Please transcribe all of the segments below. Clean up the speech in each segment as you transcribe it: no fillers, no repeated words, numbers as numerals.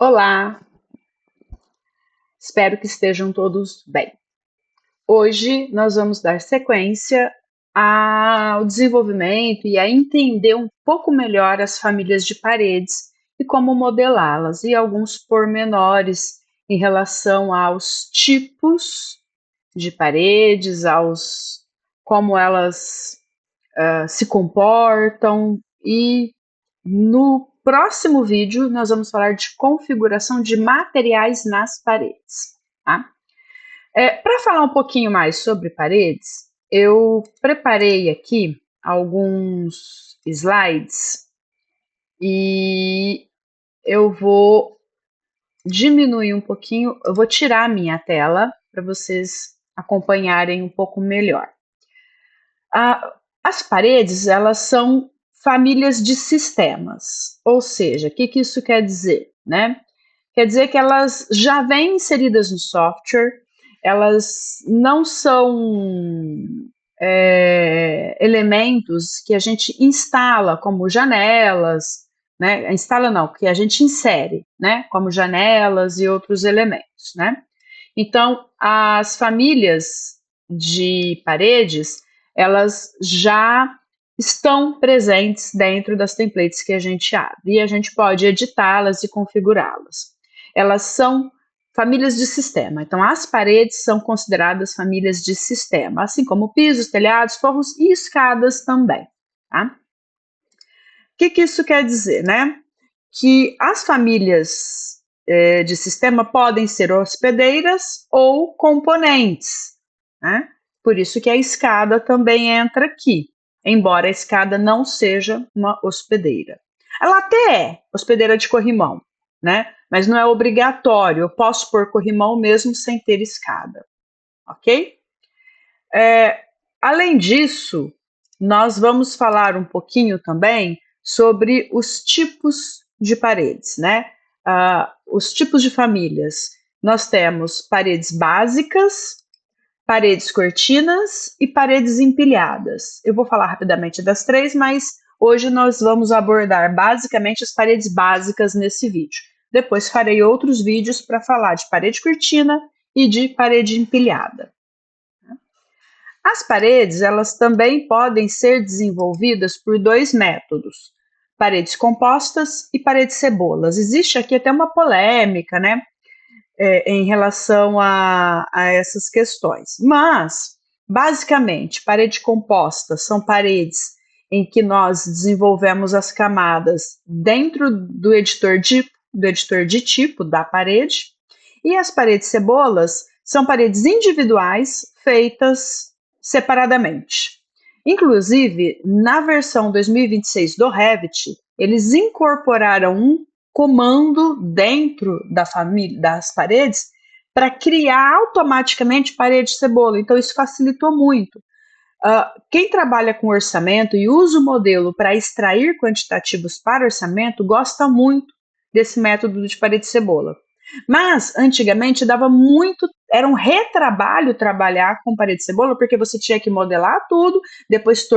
Olá, espero que estejam todos bem. Hoje nós vamos dar sequência ao desenvolvimento e a entender um pouco melhor as famílias de paredes e como modelá-las, e alguns pormenores em relação aos tipos de paredes, como elas se comportam, e no próximo vídeo nós vamos falar de configuração de materiais nas paredes. Tá? Para falar um pouquinho mais sobre paredes, eu preparei aqui alguns slides e eu vou diminuir um pouquinho, eu vou tirar a minha tela para vocês acompanharem um pouco melhor. As paredes, elas são famílias de sistemas, ou seja, o que isso quer dizer, né? Quer dizer que elas já vêm inseridas no software, elas não são elementos que a gente instala como janelas, né? Instala não, que a gente insere, né? Como janelas e outros elementos, né? Então, as famílias de paredes, elas já estão presentes dentro das templates que a gente abre, e a gente pode editá-las e configurá-las. Elas são famílias de sistema, então as paredes são consideradas famílias de sistema, assim como pisos, telhados, forros e escadas também. Tá? O que isso quer dizer, né? Que as famílias de sistema podem ser hospedeiras ou componentes, né? Por isso que a escada também entra aqui, embora a escada não seja uma hospedeira. Ela até é hospedeira de corrimão, né? Mas não é obrigatório, eu posso pôr corrimão mesmo sem ter escada, ok? Além disso, nós vamos falar um pouquinho também sobre os tipos de paredes, né? Os tipos de famílias. Nós temos paredes básicas, paredes cortinas e paredes empilhadas. Eu vou falar rapidamente das três, mas hoje nós vamos abordar basicamente as paredes básicas nesse vídeo. Depois farei outros vídeos para falar de parede cortina e de parede empilhada. As paredes, elas também podem ser desenvolvidas por dois métodos: paredes compostas e paredes cebolas. Existe aqui até uma polêmica, né, em relação a essas questões. Mas, basicamente, parede composta são paredes em que nós desenvolvemos as camadas dentro do editor de tipo da parede, e as paredes cebolas são paredes individuais feitas separadamente. Inclusive, na versão 2026 do Revit, eles incorporaram um comando dentro da família das paredes para criar automaticamente parede cebola. Então, isso facilitou muito. Quem trabalha com orçamento e usa o modelo para extrair quantitativos para orçamento gosta muito desse método de parede cebola. Mas, antigamente, era um retrabalho trabalhar com parede cebola, porque você tinha que modelar tudo, depois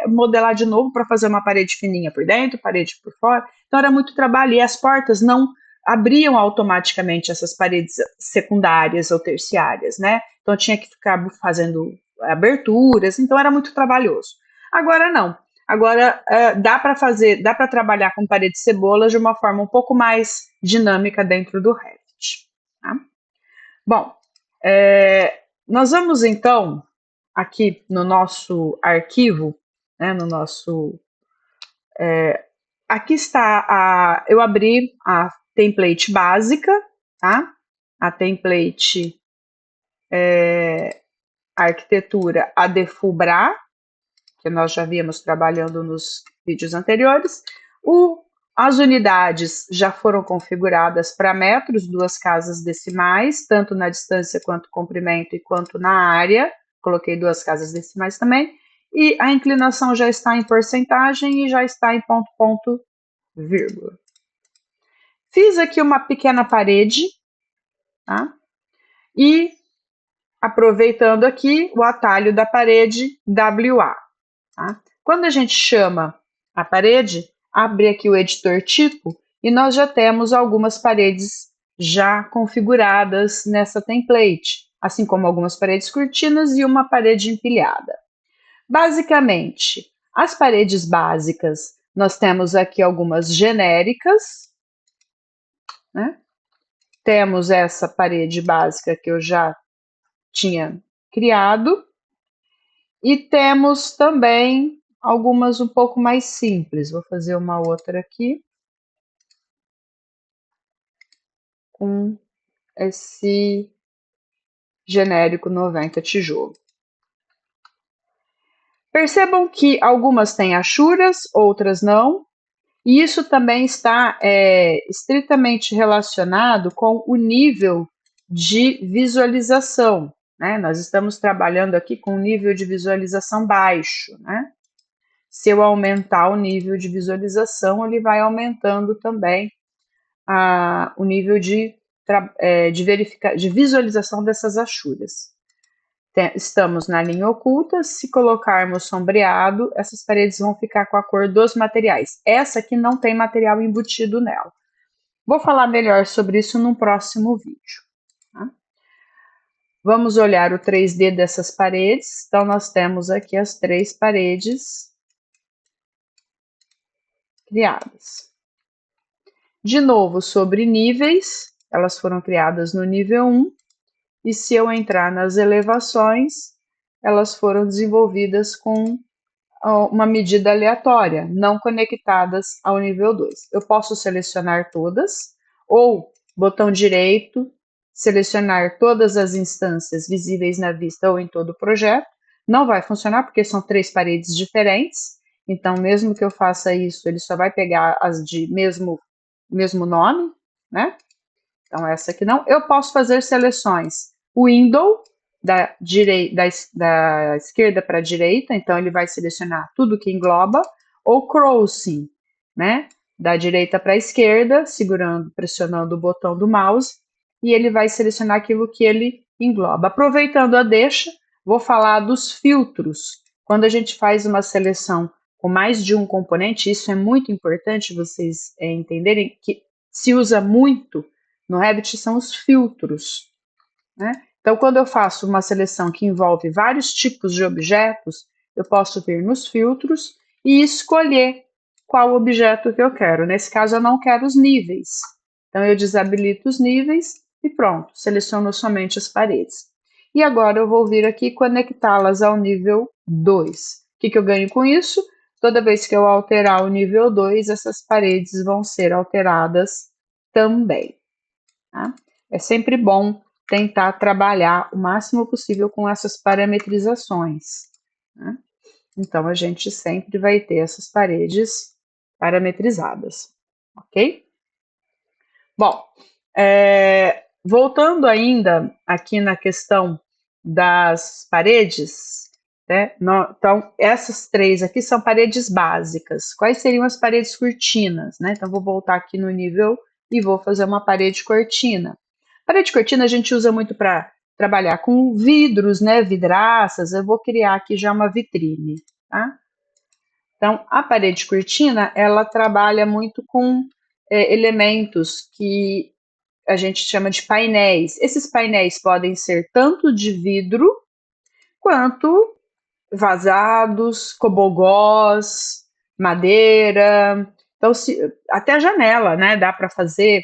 modelar de novo para fazer uma parede fininha por dentro, parede por fora. Então, era muito trabalho, e as portas não abriam automaticamente essas paredes secundárias ou terciárias, né? Então, tinha que ficar fazendo aberturas, então era muito trabalhoso. Agora não. Agora dá para trabalhar com parede de cebola de uma forma um pouco mais dinâmica dentro do Revit. Tá? Bom, nós vamos então aqui no nosso arquivo, né, aqui está eu abri a template básica, tá? A template arquitetura ADFUBRA, que nós já víamos trabalhando nos vídeos anteriores. As unidades já foram configuradas para metros, 2 casas decimais, tanto na distância quanto comprimento e quanto na área. Coloquei 2 casas decimais também. E a inclinação já está em porcentagem e já está em ponto, ponto, vírgula. Fiz aqui uma pequena parede, tá? E aproveitando aqui o atalho da parede WA. Tá? Quando a gente chama a parede, abre aqui o editor tipo e nós já temos algumas paredes já configuradas nessa template, assim como algumas paredes cortinas e uma parede empilhada. Basicamente, as paredes básicas, nós temos aqui algumas genéricas, né? Temos essa parede básica que eu já tinha criado, e temos também algumas um pouco mais simples. Vou fazer uma outra aqui com esse genérico 90 tijolo. Percebam que algumas têm achuras, outras não, e isso também está estritamente relacionado com o nível de visualização, né? Nós estamos trabalhando aqui com um nível de visualização baixo, né? Se eu aumentar o nível de visualização, ele vai aumentando também o nível de visualização dessas achuras. Estamos na linha oculta, se colocarmos sombreado, essas paredes vão ficar com a cor dos materiais. Essa aqui não tem material embutido nela. Vou falar melhor sobre isso num próximo vídeo. Tá? Vamos olhar o 3D dessas paredes. Então, nós temos aqui as 3 paredes criadas. De novo, sobre níveis, elas foram criadas no nível 1, e se eu entrar nas elevações, elas foram desenvolvidas com uma medida aleatória, não conectadas ao nível 2. Eu posso selecionar todas, ou botão direito, selecionar todas as instâncias visíveis na vista ou em todo o projeto. Não vai funcionar porque são 3 paredes diferentes, então mesmo que eu faça isso, ele só vai pegar as de mesmo nome, né? Então essa aqui não. Eu posso fazer seleções window da esquerda para a direita, então ele vai selecionar tudo que engloba, ou crossing, né? Da direita para a esquerda, pressionando o botão do mouse, e ele vai selecionar aquilo que ele engloba. Aproveitando a deixa, vou falar dos filtros. Quando a gente faz uma seleção com mais de um componente, isso é muito importante vocês entenderem que se usa muito no Revit são os filtros, né? Então, quando eu faço uma seleção que envolve vários tipos de objetos, eu posso vir nos filtros e escolher qual objeto que eu quero. Nesse caso, eu não quero os níveis. Então, eu desabilito os níveis e pronto, seleciono somente as paredes. E agora eu vou vir aqui conectá-las ao nível 2. O que eu ganho com isso? Toda vez que eu alterar o nível 2, essas paredes vão ser alteradas também. Tá? É sempre bom tentar trabalhar o máximo possível com essas parametrizações. Né? Então, a gente sempre vai ter essas paredes parametrizadas, ok? Bom, voltando ainda aqui na questão das paredes, né? Então, essas 3 aqui são paredes básicas. Quais seriam as paredes cortinas? Né? Então, vou voltar aqui no nível e vou fazer uma parede cortina. Parede cortina a gente usa muito para trabalhar com vidros, né? Vidraças. Eu vou criar aqui já uma vitrine, tá? Então, a parede cortina, ela trabalha muito com elementos que a gente chama de painéis. Esses painéis podem ser tanto de vidro quanto vazados, cobogós, madeira. Então, até a janela, né? Dá para fazer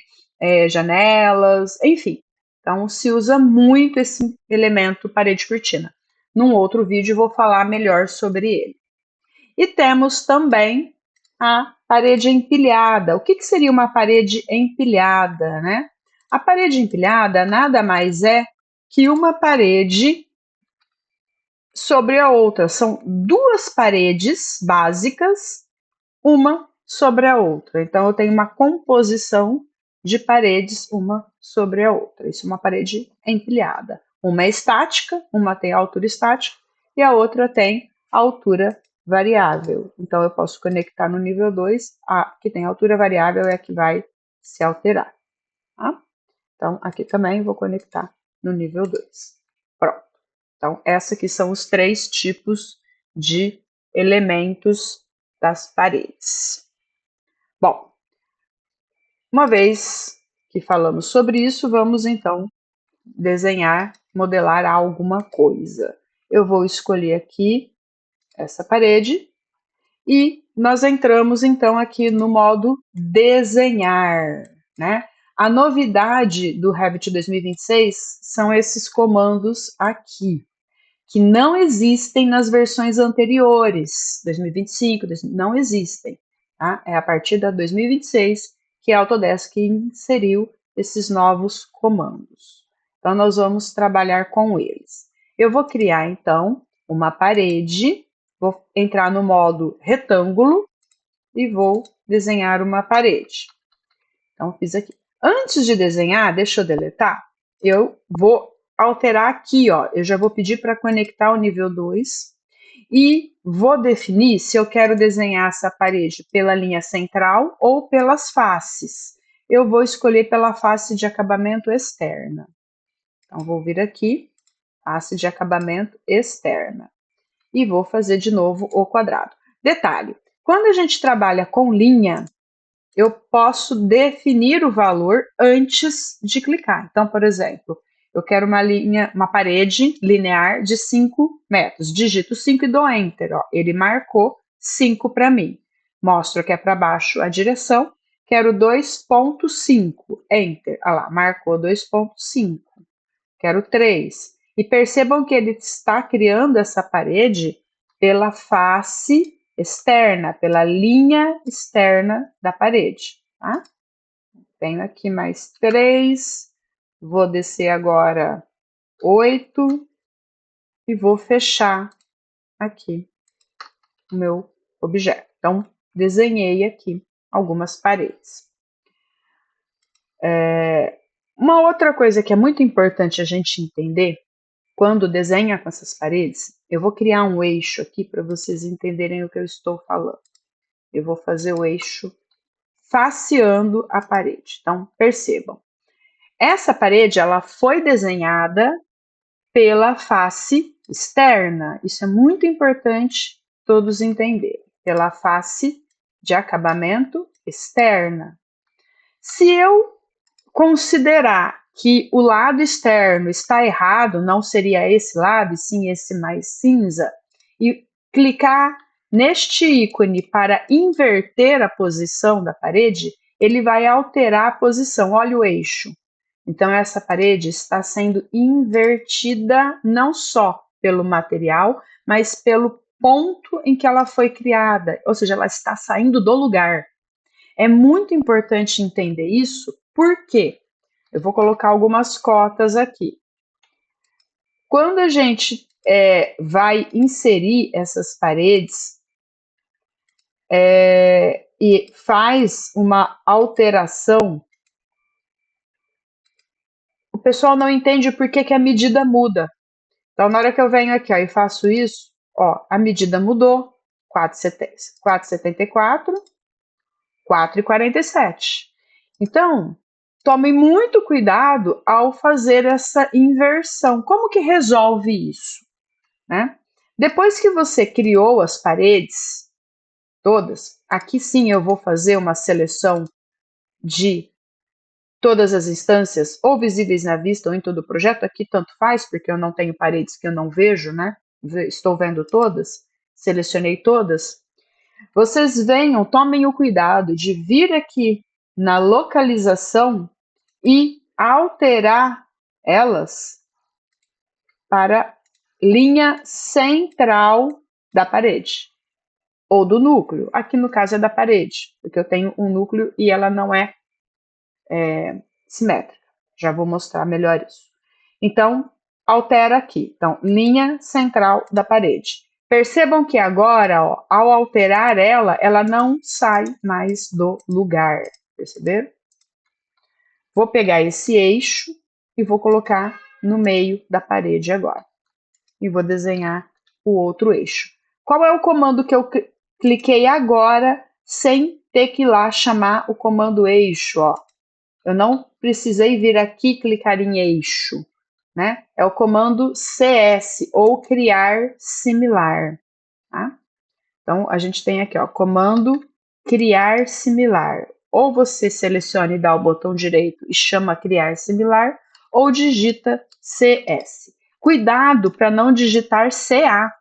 janelas, enfim. Então, se usa muito esse elemento parede cortina. Num outro vídeo, eu vou falar melhor sobre ele. E temos também a parede empilhada. O que seria uma parede empilhada, né? A parede empilhada nada mais é que uma parede sobre a outra. São 2 paredes básicas, uma sobre a outra. Então, eu tenho uma composição de paredes uma sobre a outra. Isso é uma parede empilhada. Uma é estática, uma tem altura estática e a outra tem altura variável. Então, eu posso conectar no nível 2, a que tem altura variável é a que vai se alterar. Tá? Então, aqui também vou conectar no nível 2. Pronto. Então, esses aqui são os 3 tipos de elementos das paredes. Bom, Uma vez que falamos sobre isso, vamos então desenhar, modelar alguma coisa. Eu vou escolher aqui essa parede e nós entramos então aqui no modo desenhar, né? A novidade do Revit 2026 são esses comandos aqui, que não existem nas versões anteriores, 2025, não existem. Tá? É a partir da 2026 que a Autodesk inseriu esses novos comandos. Então, nós vamos trabalhar com eles. Eu vou criar, então, uma parede, vou entrar no modo retângulo e vou desenhar uma parede. Então, fiz aqui. Antes de desenhar, deixa eu deletar, eu vou alterar aqui, ó. Eu já vou pedir para conectar o nível 2 e vou definir se eu quero desenhar essa parede pela linha central ou pelas faces. Eu vou escolher pela face de acabamento externa. Então, vou vir aqui, face de acabamento externa. E vou fazer de novo o quadrado. Detalhe, quando a gente trabalha com linha, eu posso definir o valor antes de clicar. Então, por exemplo, eu quero uma parede linear de 5 metros. Digito 5 e dou Enter. Ó. Ele marcou 5 para mim. Mostro que é para baixo a direção. Quero 2,5. Enter. Olha lá, marcou 2,5. Quero 3. E percebam que ele está criando essa parede pela face externa, pela linha externa da parede. Tá? Tenho aqui mais 3, vou descer agora 8 e vou fechar aqui o meu objeto. Então, desenhei aqui algumas paredes. Uma outra coisa que é muito importante a gente entender, quando desenha com essas paredes, eu vou criar um eixo aqui para vocês entenderem o que eu estou falando. Eu vou fazer o eixo faceando a parede. Então, percebam. Essa parede, ela foi desenhada pela face externa. Isso é muito importante todos entenderem. Pela face de acabamento externa. Se eu considerar que o lado externo está errado, não seria esse lado, e sim esse mais cinza, e clicar neste ícone para inverter a posição da parede, ele vai alterar a posição. Olha o eixo. Então, essa parede está sendo invertida não só pelo material, mas pelo ponto em que ela foi criada, ou seja, ela está saindo do lugar. É muito importante entender isso, porque eu vou colocar algumas cotas aqui. Quando a gente vai inserir essas paredes e faz uma alteração, o pessoal não entende por que a medida muda. Então, na hora que eu venho aqui ó, e faço isso, ó, a medida mudou, 4,74, 4,47. Então, tomem muito cuidado ao fazer essa inversão. Como que resolve isso? Né? Depois que você criou as paredes todas, aqui sim eu vou fazer uma seleção de todas as instâncias, ou visíveis na vista ou em todo o projeto. Aqui tanto faz, porque eu não tenho paredes que eu não vejo, né? Estou vendo todas, selecionei todas. Vocês venham, tomem o cuidado de vir aqui na localização e alterar elas para linha central da parede ou do núcleo. Aqui no caso é da parede, porque eu tenho um núcleo e ela não é simétrica. Já vou mostrar melhor isso. Então, altera aqui. Então, linha central da parede. Percebam que agora, ó, ao alterar ela, ela não sai mais do lugar. Perceberam? Vou pegar esse eixo e vou colocar no meio da parede agora. E vou desenhar o outro eixo. Qual é o comando que eu cliquei agora sem ter que ir lá chamar o comando eixo? Ó? Eu não precisei vir aqui e clicar em eixo. Né? É o comando CS, ou criar similar. Tá? Então, a gente tem aqui, ó, comando criar similar. ou você seleciona e dá o botão direito e chama criar similar, ou digita CS. Cuidado para não digitar CA,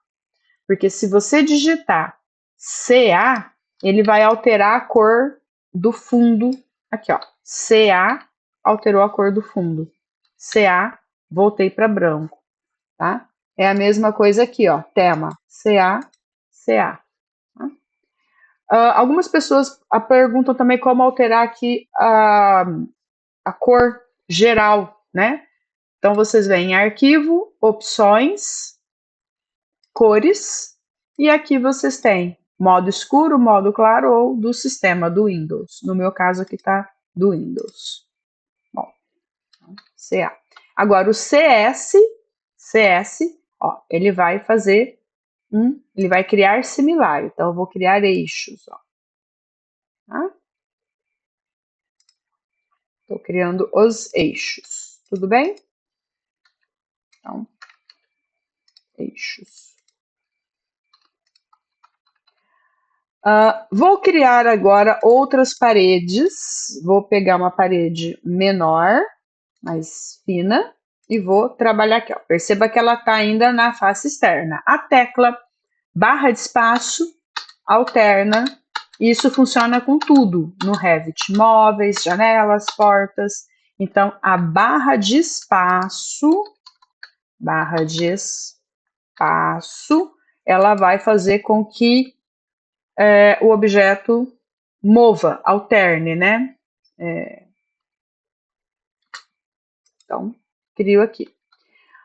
porque se você digitar CA, ele vai alterar a cor do fundo. Aqui, ó, CA alterou a cor do fundo. CA, voltei para branco, tá? É a mesma coisa aqui, ó, tema, CA, CA. Tá? Algumas pessoas perguntam também como alterar aqui a cor geral, né? Então, vocês vêm em arquivo, opções, cores, e aqui vocês têm modo escuro, modo claro ou do sistema do Windows. No meu caso aqui está do Windows. Bom, CA. Agora o CS, ó, ele vai fazer ele vai criar similar. Então eu vou criar eixos, ó. Tá? Estou criando os eixos. Tudo bem? Então, eixos. Vou criar agora outras paredes. Vou pegar uma parede menor, mais fina, e vou trabalhar aqui. Ó. Perceba que ela está ainda na face externa. A tecla barra de espaço alterna. Isso funciona com tudo no Revit: móveis, janelas, portas. Então, a barra de espaço, ela vai fazer com que o objeto mova, alterne, né? Então, crio aqui.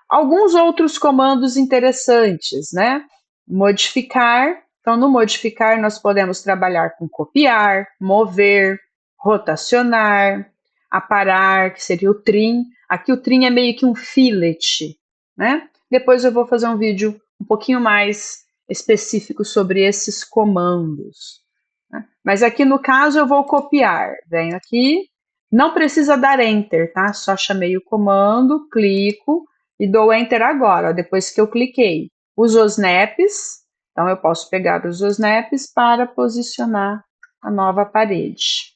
Alguns outros comandos interessantes, né? Modificar. Então, no modificar, nós podemos trabalhar com copiar, mover, rotacionar, aparar, que seria o trim. Aqui o trim é meio que um fillet, né? Depois eu vou fazer um vídeo um pouquinho mais específico sobre esses comandos. Né? Mas aqui no caso eu vou copiar. Venho aqui, não precisa dar Enter, tá? Só chamei o comando, clico e dou Enter agora, depois que eu cliquei. Os snaps, então eu posso pegar os snaps para posicionar a nova parede.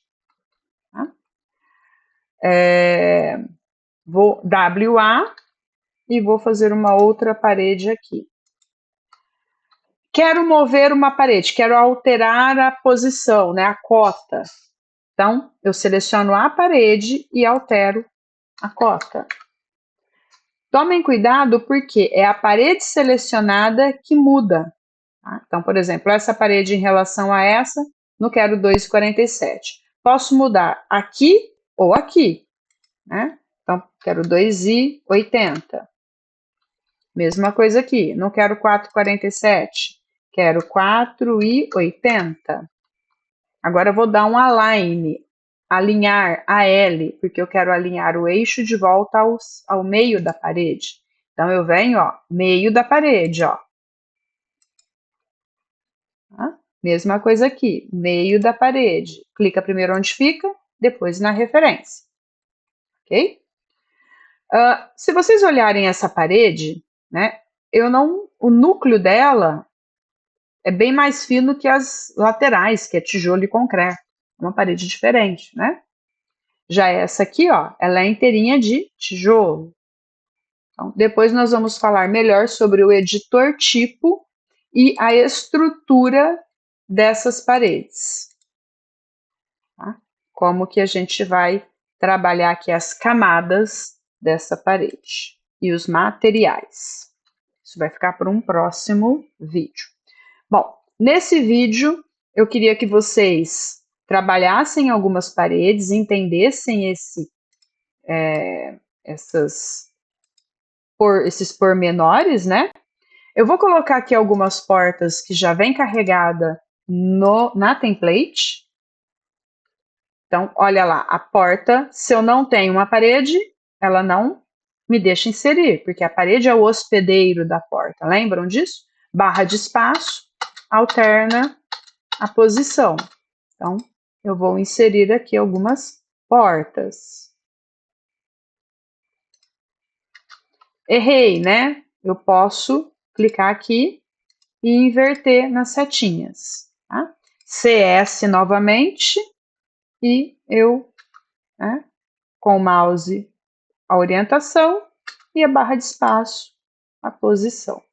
Tá? Vou WA e vou fazer uma outra parede aqui. Quero mover uma parede, quero alterar a posição, né, a cota. Então, eu seleciono a parede e altero a cota. Tomem cuidado porque é a parede selecionada que muda. Tá? Então, por exemplo, essa parede em relação a essa, não quero 2,47. Posso mudar aqui ou aqui. Né? Então, quero 2,80. Mesma coisa aqui, não quero 4,47, quero 4,80. Agora eu vou dar um align, alinhar a L, porque eu quero alinhar o eixo de volta ao meio da parede. Então eu venho, ó, meio da parede, ó. Tá? Mesma coisa aqui, meio da parede. Clica primeiro onde fica, depois na referência. Ok? Se vocês olharem essa parede, né, o núcleo dela é bem mais fino que as laterais, que é tijolo e concreto. Uma parede diferente, né? Já essa aqui, ó, ela é inteirinha de tijolo. Então, depois nós vamos falar melhor sobre o editor tipo e a estrutura dessas paredes. Tá? Como que a gente vai trabalhar aqui as camadas dessa parede e os materiais. Isso vai ficar para um próximo vídeo. Bom, nesse vídeo eu queria que vocês trabalhassem algumas paredes, entendessem esses pormenores, né? Eu vou colocar aqui algumas portas que já vem carregada na template. Então, olha lá, a porta, se eu não tenho uma parede, ela não me deixa inserir, porque a parede é o hospedeiro da porta. Lembram disso? Barra de espaço, alterna a posição. Então, eu vou inserir aqui algumas portas. Errei, né? Eu posso clicar aqui e inverter nas setinhas. Tá? CS novamente. e eu, né, com o mouse, a orientação e a barra de espaço, a posição.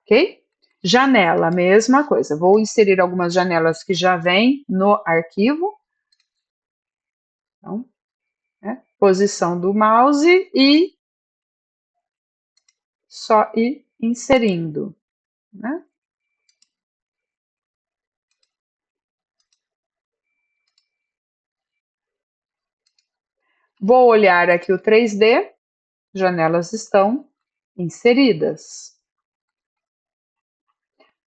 Ok? Janela, mesma coisa. Vou inserir algumas janelas que já vêm no arquivo. Então, né, posição do mouse e só ir inserindo, né? Vou olhar aqui o 3D, janelas estão inseridas.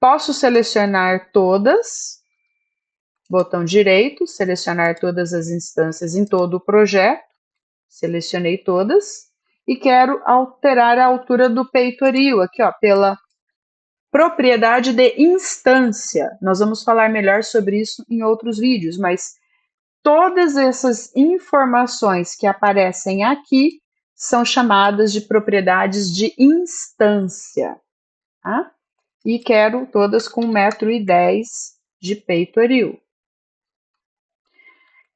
Posso selecionar todas, botão direito, selecionar todas as instâncias em todo o projeto, selecionei todas, e quero alterar a altura do peitoril, aqui ó, pela propriedade de instância. Nós vamos falar melhor sobre isso em outros vídeos, mas todas essas informações que aparecem aqui são chamadas de propriedades de instância, tá? E quero todas com 1,10 m de peitoril.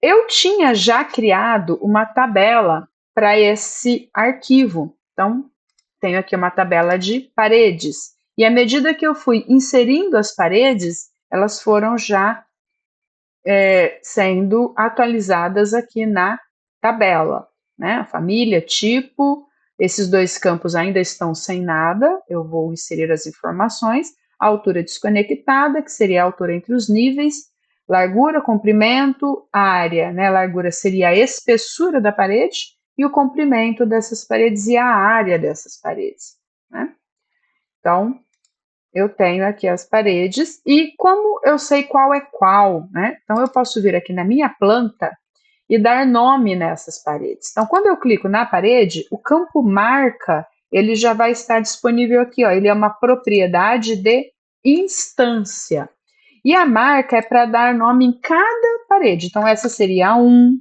Eu tinha já criado uma tabela para esse arquivo, então tenho aqui uma tabela de paredes, e à medida que eu fui inserindo as paredes, elas foram já sendo atualizadas aqui na tabela, né? Família, tipo, esses dois campos ainda estão sem nada, eu vou inserir as informações, a altura desconectada, que seria a altura entre os níveis, largura, comprimento, área, né? Largura seria a espessura da parede e o comprimento dessas paredes e a área dessas paredes, né? Então, eu tenho aqui as paredes e como eu sei qual é qual, né? Então eu posso vir aqui na minha planta e dar nome nessas paredes. Então quando eu clico na parede, o campo marca, ele já vai estar disponível aqui, ó. Ele é uma propriedade de instância. E a marca é para dar nome em cada parede. Então essa seria a 1,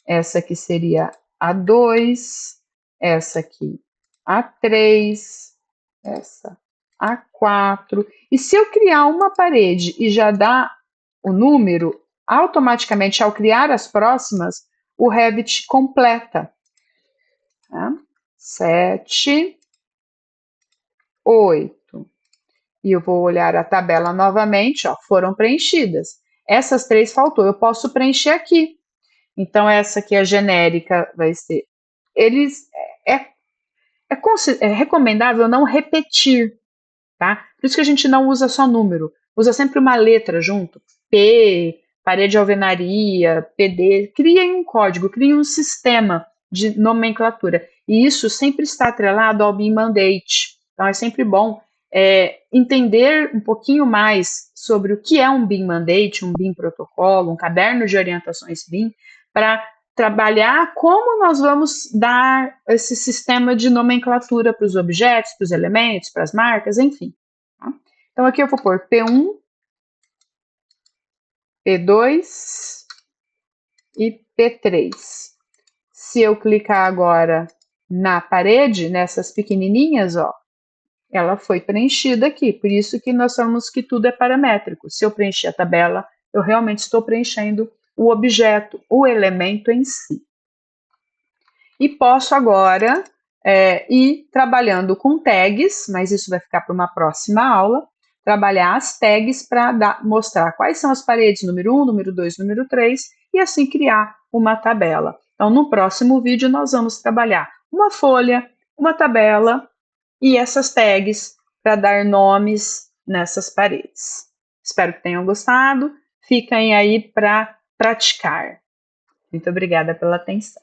essa aqui seria a 2, essa aqui a 3, essa A4. E se eu criar uma parede e já dar o número, automaticamente, ao criar as próximas, o Revit completa. Tá? 7, 8. E eu vou olhar a tabela novamente, ó, foram preenchidas. Essas 3 faltou, eu posso preencher aqui. Então, essa aqui, a genérica, vai ser... É, é recomendável não repetir, tá? Por isso que a gente não usa só número, usa sempre uma letra junto. P, parede de alvenaria, PD. Criem um código, criem um sistema de nomenclatura. E isso sempre está atrelado ao BIM Mandate. Então é sempre bom entender um pouquinho mais sobre o que é um BIM Mandate, um BIM protocolo, um caderno de orientações BIM, para trabalhar como nós vamos dar esse sistema de nomenclatura para os objetos, para os elementos, para as marcas, enfim. Tá? Então, aqui eu vou pôr P1, P2 e P3. Se eu clicar agora na parede, nessas pequenininhas, ó, ela foi preenchida aqui. Por isso que nós falamos que tudo é paramétrico. Se eu preencher a tabela, eu realmente estou preenchendo o objeto, o elemento em si. E posso agora ir trabalhando com tags, mas isso vai ficar para uma próxima aula, trabalhar as tags para mostrar quais são as paredes número 1, número 2, número 3, e assim criar uma tabela. Então, no próximo vídeo, nós vamos trabalhar uma folha, uma tabela e essas tags para dar nomes nessas paredes. Espero que tenham gostado. Fiquem aí para praticar. Muito obrigada pela atenção.